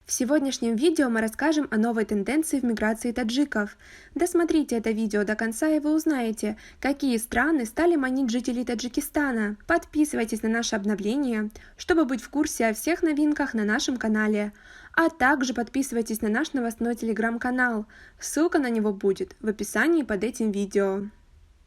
В сегодняшнем видео мы расскажем о новой тенденции в миграции таджиков. Досмотрите это видео до конца, и вы узнаете, какие страны стали манить жителей Таджикистана. Подписывайтесь на наше обновление, чтобы быть в курсе о всех новинках на нашем канале. А также подписывайтесь на наш новостной телеграм-канал. Ссылка на него будет в описании под этим видео.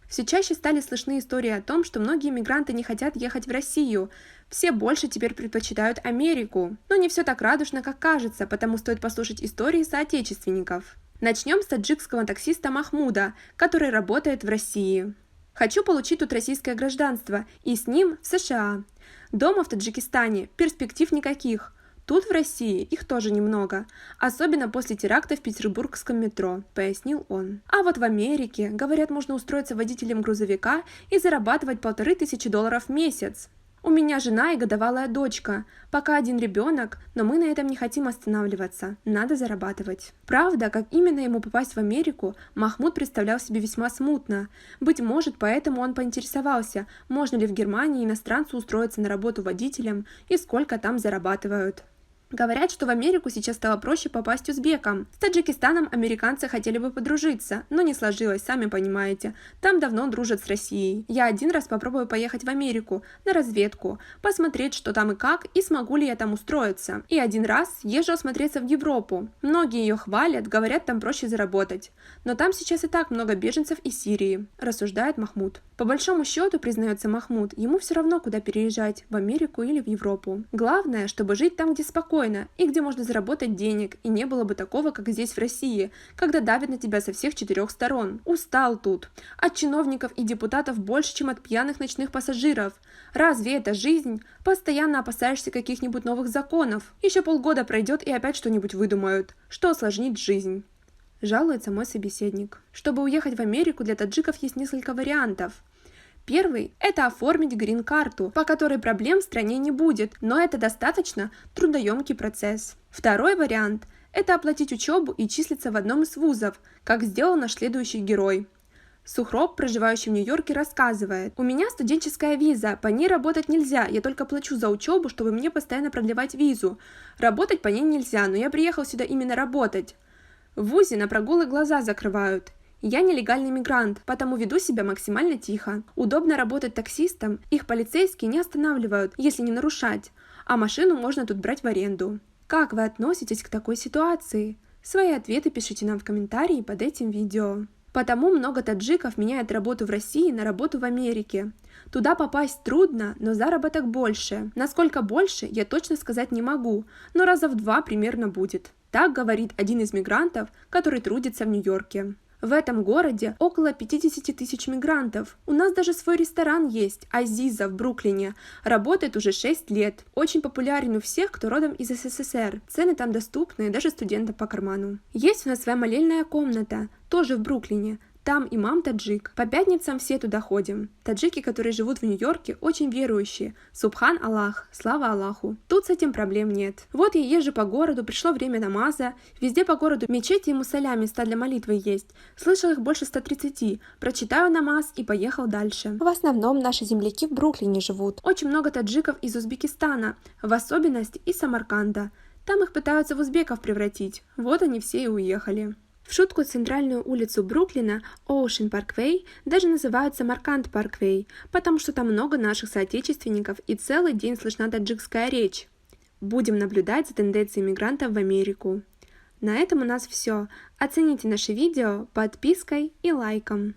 Все чаще стали слышны истории о том, что многие мигранты не хотят ехать в Россию. Все больше теперь предпочитают Америку. Но не все так радужно, как кажется, потому стоит послушать истории соотечественников. Начнем с таджикского таксиста Махмуда, который работает в России. «Хочу получить тут российское гражданство, и с ним в США. Дома в Таджикистане перспектив никаких. Тут в России их тоже немного, особенно после теракта в петербургском метро», — пояснил он. А вот в Америке, говорят, можно устроиться водителем грузовика и зарабатывать $1500 в месяц. «У меня жена и годовалая дочка. Пока один ребенок, но мы на этом не хотим останавливаться. Надо зарабатывать». Правда, как именно ему попасть в Америку, Махмуд представлял себе весьма смутно. Быть может, поэтому он поинтересовался, можно ли в Германии иностранцу устроиться на работу водителем и сколько там зарабатывают. Говорят, что в Америку сейчас стало проще попасть узбекам. С Таджикистаном американцы хотели бы подружиться, но не сложилось, сами понимаете. Там давно дружат с Россией. Я один раз попробую поехать в Америку на разведку, посмотреть, что там и как, и смогу ли я там устроиться. И один раз езжу осмотреться в Европу. Многие ее хвалят, говорят, там проще заработать. Но там сейчас и так много беженцев из Сирии, рассуждает Махмуд. По большому счету, признается Махмуд, ему все равно, куда переезжать, в Америку или в Европу. Главное, чтобы жить там, где спокойно, и где можно заработать денег, и не было бы такого, как здесь в России, когда давят на тебя со всех 4 сторон. Устал тут. От чиновников и депутатов больше, чем от пьяных ночных пассажиров. Разве это жизнь? Постоянно опасаешься каких-нибудь новых законов. Еще полгода пройдет, и опять что-нибудь выдумают, что осложнит жизнь. Жалуется мой собеседник. Чтобы уехать в Америку, для таджиков есть несколько вариантов. Первый – это оформить грин-карту, по которой проблем в стране не будет, но это достаточно трудоемкий процесс. Второй вариант – это оплатить учебу и числиться в одном из вузов, как сделал наш следующий герой. Сухроб, проживающий в Нью-Йорке, рассказывает: «У меня студенческая виза, по ней работать нельзя, я только плачу за учебу, чтобы мне постоянно продлевать визу. Работать по ней нельзя, но я приехал сюда именно работать. В вузе на прогулы глаза закрывают. Я нелегальный мигрант, потому веду себя максимально тихо. Удобно работать таксистом, их полицейские не останавливают, если не нарушать, а машину можно тут брать в аренду». Как вы относитесь к такой ситуации? Свои ответы пишите нам в комментарии под этим видео. Потому много таджиков меняют работу в России на работу в Америке. Туда попасть трудно, но заработок больше. Насколько больше, я точно сказать не могу, но раза в 2 примерно будет. Так говорит один из мигрантов, который трудится в Нью-Йорке. В этом городе около 50 тысяч мигрантов. У нас даже свой ресторан есть, Азиза в Бруклине. Работает уже 6 лет. Очень популярен у всех, кто родом из СССР. Цены там доступные, даже студентам по карману. Есть у нас своя молельная комната, тоже в Бруклине. Там имам таджик. По пятницам все туда ходим. Таджики, которые живут в Нью-Йорке, очень верующие. Субхан Аллах, слава Аллаху. Тут с этим проблем нет. Вот я езжу по городу, пришло время намаза. Везде по городу мечети и мусаля, места для молитвы есть. Слышал их больше 130. Прочитаю намаз и поехал дальше. В основном наши земляки в Бруклине живут. Очень много таджиков из Узбекистана, в особенности из Самарканда. Там их пытаются в узбеков превратить. Вот они все и уехали. В шутку центральную улицу Бруклина, Оушен Парквей, даже называют Самарканд Парквей, потому что там много наших соотечественников и целый день слышна таджикская речь. Будем наблюдать за тенденцией мигрантов в Америку. На этом у нас все. Оцените наше видео подпиской и лайком.